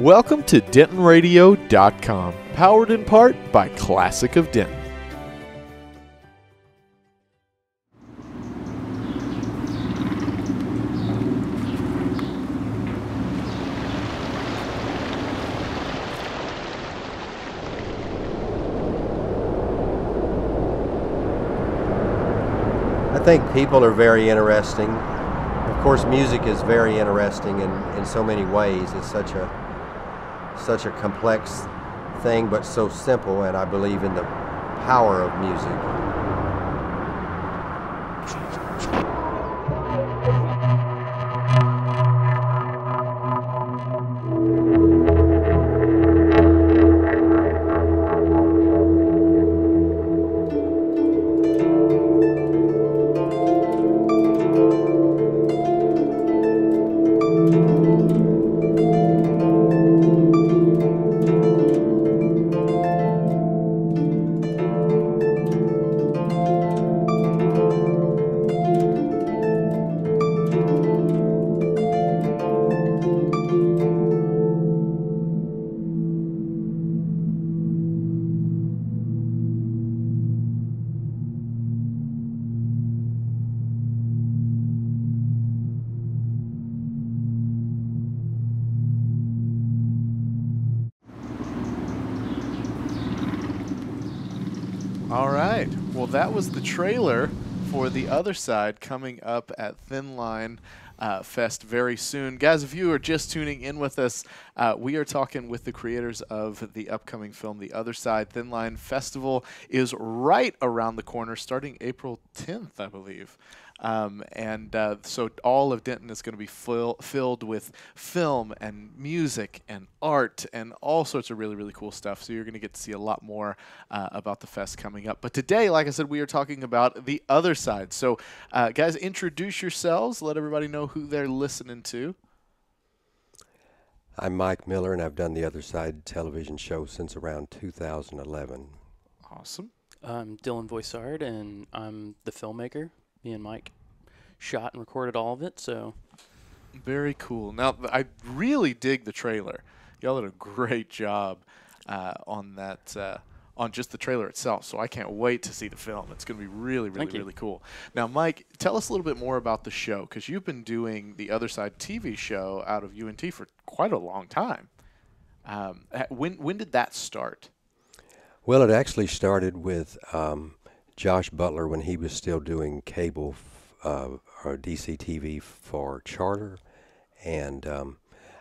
Welcome to DentonRadio.com, powered in part by Classic of Denton. I think people are very interesting. Of course, music is very interesting in so many ways. It's such a complex thing, but so simple, and I believe in the power of music. All right. Well, that was the trailer for The Other Side coming up at Thin Line Fest very soon. Guys, if you are just tuning in with us, we are talking with the creators of the upcoming film The Other Side. Thin Line Festival is right around the corner, starting April 10th, I believe. So all of Denton is going to be filled with film and music and art and all sorts of really, really cool stuff. So you're going to get to see a lot more about the fest coming up. But today, like I said, we are talking about The Other Side. So guys, introduce yourselves. Let everybody know who they're listening to. I'm Mike Miller, and I've done The Other Side television show since around 2011. Awesome. I'm Dylan Voisard, and I'm the filmmaker. Me and Mike shot and recorded all of it, so. Very cool. Now, I really dig the trailer. Y'all did a great job on that, on just the trailer itself, so I can't wait to see the film. It's going to be really, really, really cool. Now, Mike, tell us a little bit more about the show, because you've been doing the Other Side TV show out of UNT for quite a long time. When did that start? Well, it actually started with Josh Butler when he was still doing cable or DC TV for Charter, and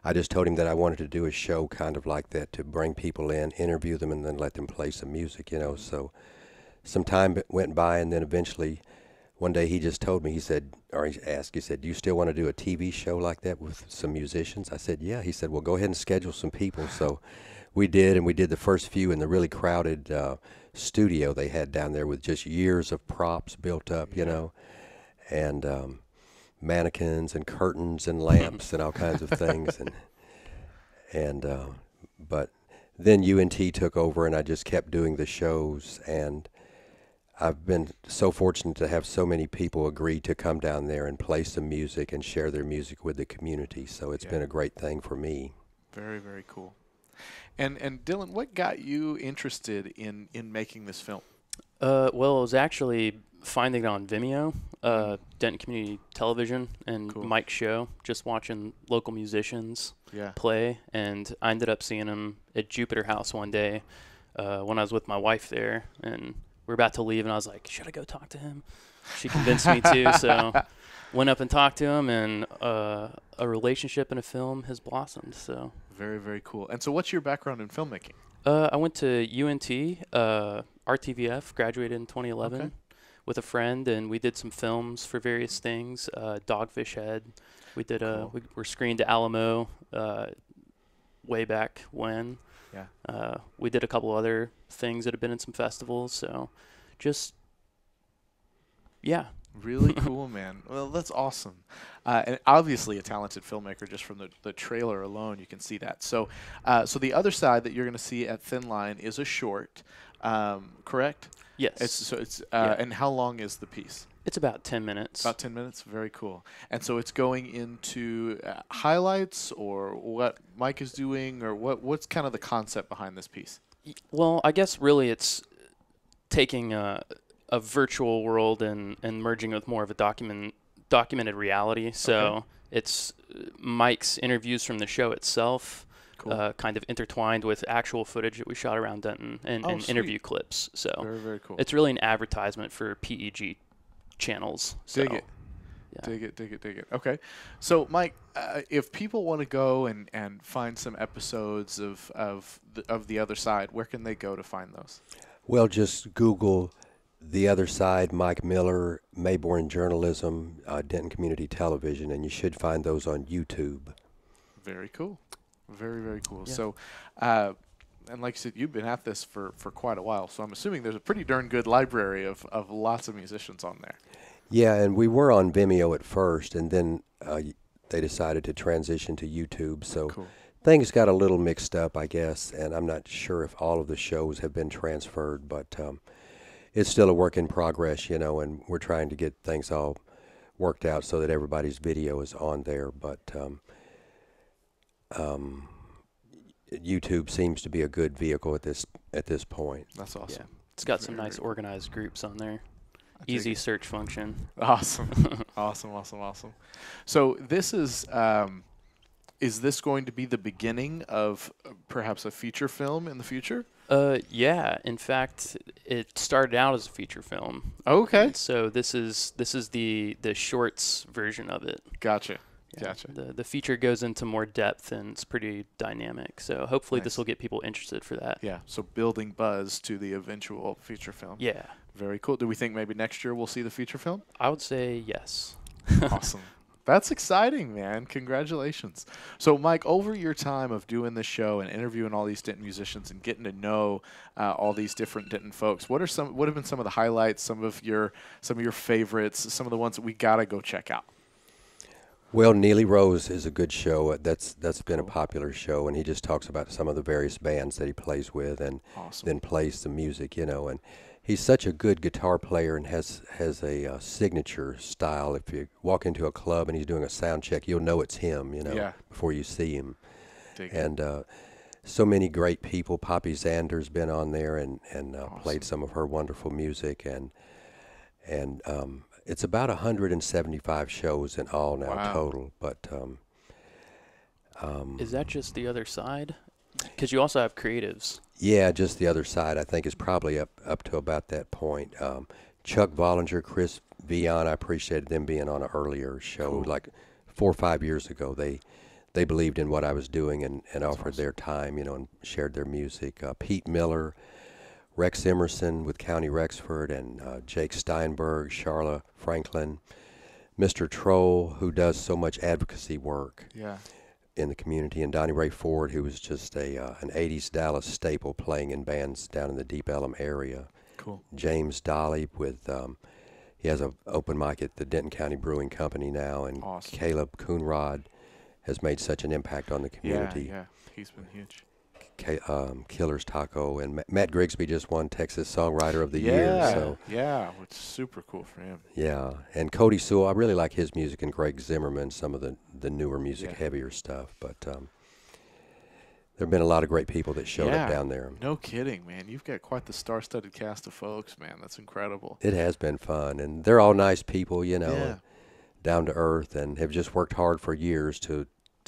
I just told him that I wanted to do a show kind of like that, to bring people in, interview them, and then let them play some music, you know. So some time went by, and then eventually one day he just told me, he said, do you still want to do a TV show like that with some musicians? I said, yeah. He said, well, go ahead and schedule some people. So we did, and we did the first few in the really crowded studio they had down there with just years of props built up, you know, and mannequins and curtains and lamps and all kinds of things. But then UNT took over, and I just kept doing the shows, and I've been so fortunate to have so many people agree to come down there and play some music and share their music with the community. So it's been a great thing for me. Very, very cool. And Dylan, what got you interested in making this film? Well, it was actually finding it on Vimeo, Denton Community Television, and Mike's show, just watching local musicians play. And I ended up seeing him at Jupiter House one day when I was with my wife there. And we were about to leave, and I was like, should I go talk to him? She convinced me to, so went up and talked to him, and a relationship and a film has blossomed. So very, very cool. And so what's your background in filmmaking? I went to UNT, RTVF, graduated in 2011 with a friend, and we did some films for various things. Dogfish Head. We did we were screened to Alamo way back when. Yeah. We did a couple other things that have been in some festivals. So just Really cool, man. Well, that's awesome. And obviously a talented filmmaker just from the trailer alone, you can see that. So so the other side that you're going to see at Thin Line is a short, correct? Yes. And how long is the piece? It's about 10 minutes. About 10 minutes? Very cool. And so it's going into highlights or what Mike is doing, or what's kind of the concept behind this piece? Well, I guess really it's taking a virtual world and merging with more of a documented reality. So it's Mike's interviews from the show itself, kind of intertwined with actual footage that we shot around Denton and interview clips. So very, very cool. It's really an advertisement for PEG channels. So, dig it. Yeah. Dig it. Okay. So, Mike, if people want to go and find some episodes of the other side, where can they go to find those? Well, just Google The Other Side, Mike Miller, Mayborn Journalism, Denton Community Television, and you should find those on YouTube. Very cool. Very, very cool. Yeah. So, and like you said, you've been at this for quite a while, so I'm assuming there's a pretty darn good library of lots of musicians on there. Yeah, and we were on Vimeo at first, and then they decided to transition to YouTube, so things got a little mixed up, I guess, and I'm not sure if all of the shows have been transferred, but it's still a work in progress, you know, and we're trying to get things all worked out so that everybody's video is on there, but YouTube seems to be a good vehicle at this point. That's awesome. Yeah. It's got some nice organized groups on there. Easy search function. Awesome. Awesome. So this is this going to be the beginning of perhaps a feature film in the future? Yeah. In fact, it started out as a feature film. Okay. And so this is the shorts version of it. Gotcha. Yeah. Gotcha. The feature goes into more depth and it's pretty dynamic. So hopefully this will get people interested for that. Yeah. So building buzz to the eventual feature film. Yeah. Very cool. Do we think maybe next year we'll see the feature film? I would say yes. Awesome. That's exciting, man. Congratulations. So, Mike, over your time of doing this show and interviewing all these Denton musicians and getting to know all these different Denton folks, what have been some of the highlights, some of your favorites, some of the ones that we gotta go check out? Well, Neely Rose is a good show. That's been a popular show, and he just talks about some of the various bands that he plays with, and then plays the music, you know. And he's such a good guitar player and has a signature style. If you walk into a club and he's doing a sound check, you'll know it's him, you know, before you see him. And so many great people. Poppy Zander's been on there and played some of her wonderful music, and it's about 175 shows in all now total. But is that just The Other Side? Because you also have creatives. Yeah, just The Other Side, I think, is probably up to about that point. Chuck Vollinger, Chris Vian, I appreciated them being on an earlier show, like 4 or 5 years ago. They believed in what I was doing and offered their time, you know, and shared their music. Pete Miller, Rex Emerson with County Rexford, and Jake Steinberg, Charla Franklin, Mr. Troll, who does so much advocacy work in the community, and Donnie Ray Ford, who was just an 80s Dallas staple playing in bands down in the Deep Ellum area. Cool. James Dolly with, he has an open mic at the Denton County Brewing Company now, and Caleb Coonrod has made such an impact on the community. Yeah, he's been huge. Killer's Taco, and Matt Grigsby just won Texas Songwriter of the Year. So which is super cool for him. Yeah, and Cody Sewell, I really like his music, and Greg Zimmerman, some of the newer music, heavier stuff. But there have been a lot of great people that showed up down there. No kidding, man. You've got quite the star-studded cast of folks, man. That's incredible. It has been fun, and they're all nice people, you know, down to earth, and have just worked hard for years to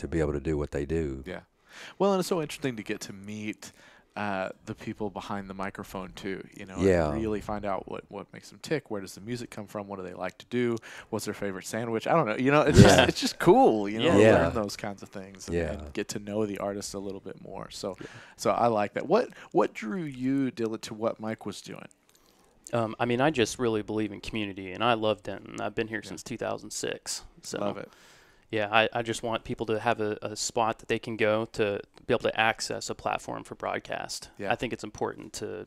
be able to do what they do. Yeah. Well, and it's so interesting to get to meet the people behind the microphone too, you know, and really find out what makes them tick. Where does the music come from? What do they like to do? What's their favorite sandwich? I don't know. You know, it's just cool, you know, learn those kinds of things and get to know the artist a little bit more. So I like that. What drew you, Dylan, to what Mike was doing? I mean, I just really believe in community, and I love Denton. I've been here since 2006. So love it. Yeah, I just want people to have a spot that they can go to be able to access a platform for broadcast. Yeah. I think it's important to,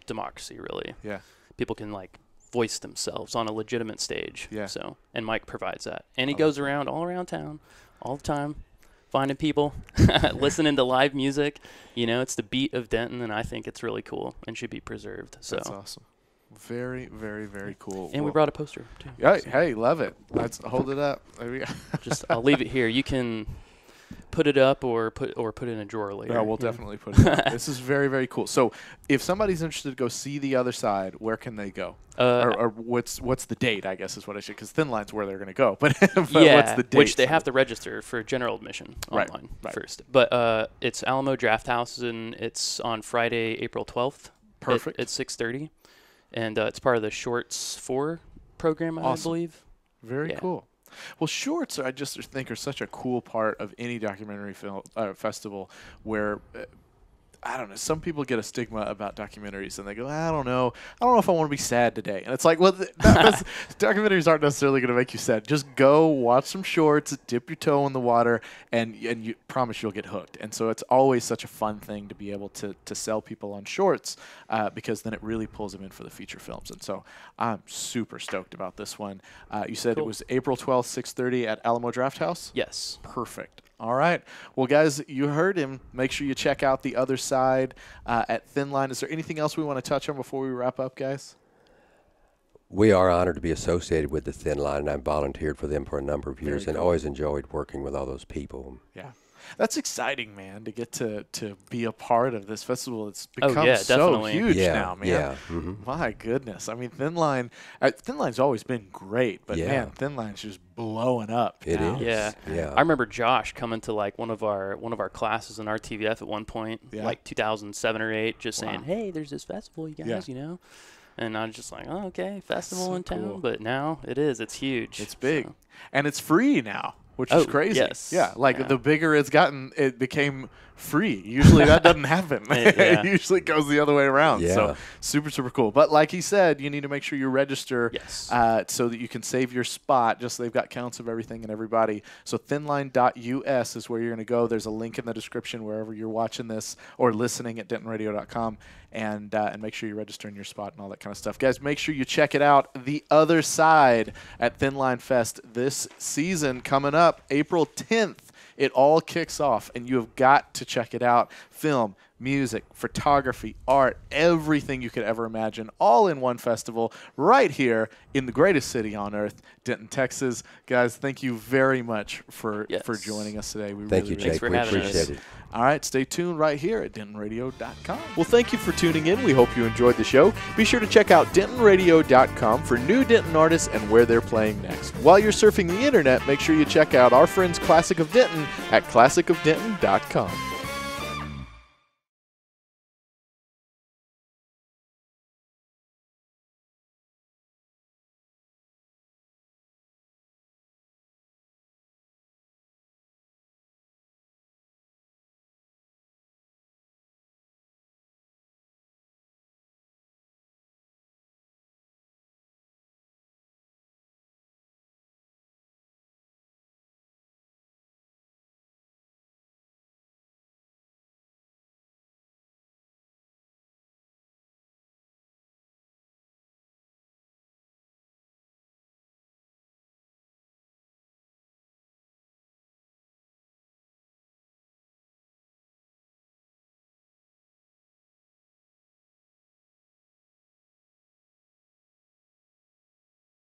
democracy, really. Yeah. People can, voice themselves on a legitimate stage. Yeah. So, and Mike provides that. And he goes around all around town all the time, finding people, listening to live music. You know, it's the beat of Denton, and I think it's really cool and should be preserved. So that's awesome. Very, very, very cool. And we brought a poster too. Yeah, hey, love it. Let's hold it up. There we go. I'll leave it here. You can put it up or put it in a drawer later. Yeah, we'll definitely put it up. This is very, very cool. So if somebody's interested to go see The Other Side, where can they go? Or what's the date, I guess is what I should, because Thin Line's where they're going to go. But, yeah, what's the date? Which they have to register for general admission online first. But it's Alamo Drafthouse, and it's on Friday, April 12th. Perfect. At 6:30. And it's part of the Shorts 4 program, I believe. Very cool. Well, shorts, I just think, are such a cool part of any documentary film festival where, I don't know, some people get a stigma about documentaries and they go, I don't know if I want to be sad today. And it's like, well, documentaries aren't necessarily going to make you sad. Just go watch some shorts, dip your toe in the water, and you promise you'll get hooked. And so it's always such a fun thing to be able to sell people on shorts because then it really pulls them in for the feature films. And so I'm super stoked about this one. You said It was April 12th, 6:30 at Alamo Drafthouse? Yes. Perfect. All right. Well, guys, you heard him. Make sure you check out The Other Side at Thin Line. Is there anything else we want to touch on before we wrap up, guys? We are honored to be associated with the Thin Line, and I've volunteered for them for a number of years and always enjoyed working with all those people. Yeah. That's exciting, man, to get to be a part of this festival. It's become so definitely. huge now, man. Yeah. Mm-hmm. My goodness. I mean, Thin Line's always been great, but, man, Thin Line's just blowing up now. It is. Yeah. I remember Josh coming to, like, one of our classes in RTVF at one point, like 2007 or 8, just saying, hey, there's this festival, you guys, you know. And I was just like, oh, okay, festival in town. Cool. But now it's huge. It's big. So. And it's free now, which is crazy. Yes. Yeah, the bigger it's gotten, it became free. Usually that doesn't happen. It usually goes the other way around. Yeah. So super, super cool. But like he said, you need to make sure you register so that you can save your spot. Just so they've got counts of everything and everybody. So thinline.us is where you're going to go. There's a link in the description wherever you're watching this or listening at dentonradio.com. And make sure you register in your spot and all that kind of stuff. Guys, make sure you check it out. The Other Side at Thin Line Fest this season coming up April 10th. It all kicks off, and you have got to check it out. Film, music, photography, art, everything you could ever imagine, all in one festival right here in the greatest city on earth, Denton, Texas. Guys, thank you very much for joining us today. Thank you, Jake. We appreciate it. All right, stay tuned right here at DentonRadio.com. Well, thank you for tuning in. We hope you enjoyed the show. Be sure to check out DentonRadio.com for new Denton artists and where they're playing next. While you're surfing the internet, make sure you check out our friends Classic of Denton at ClassicofDenton.com.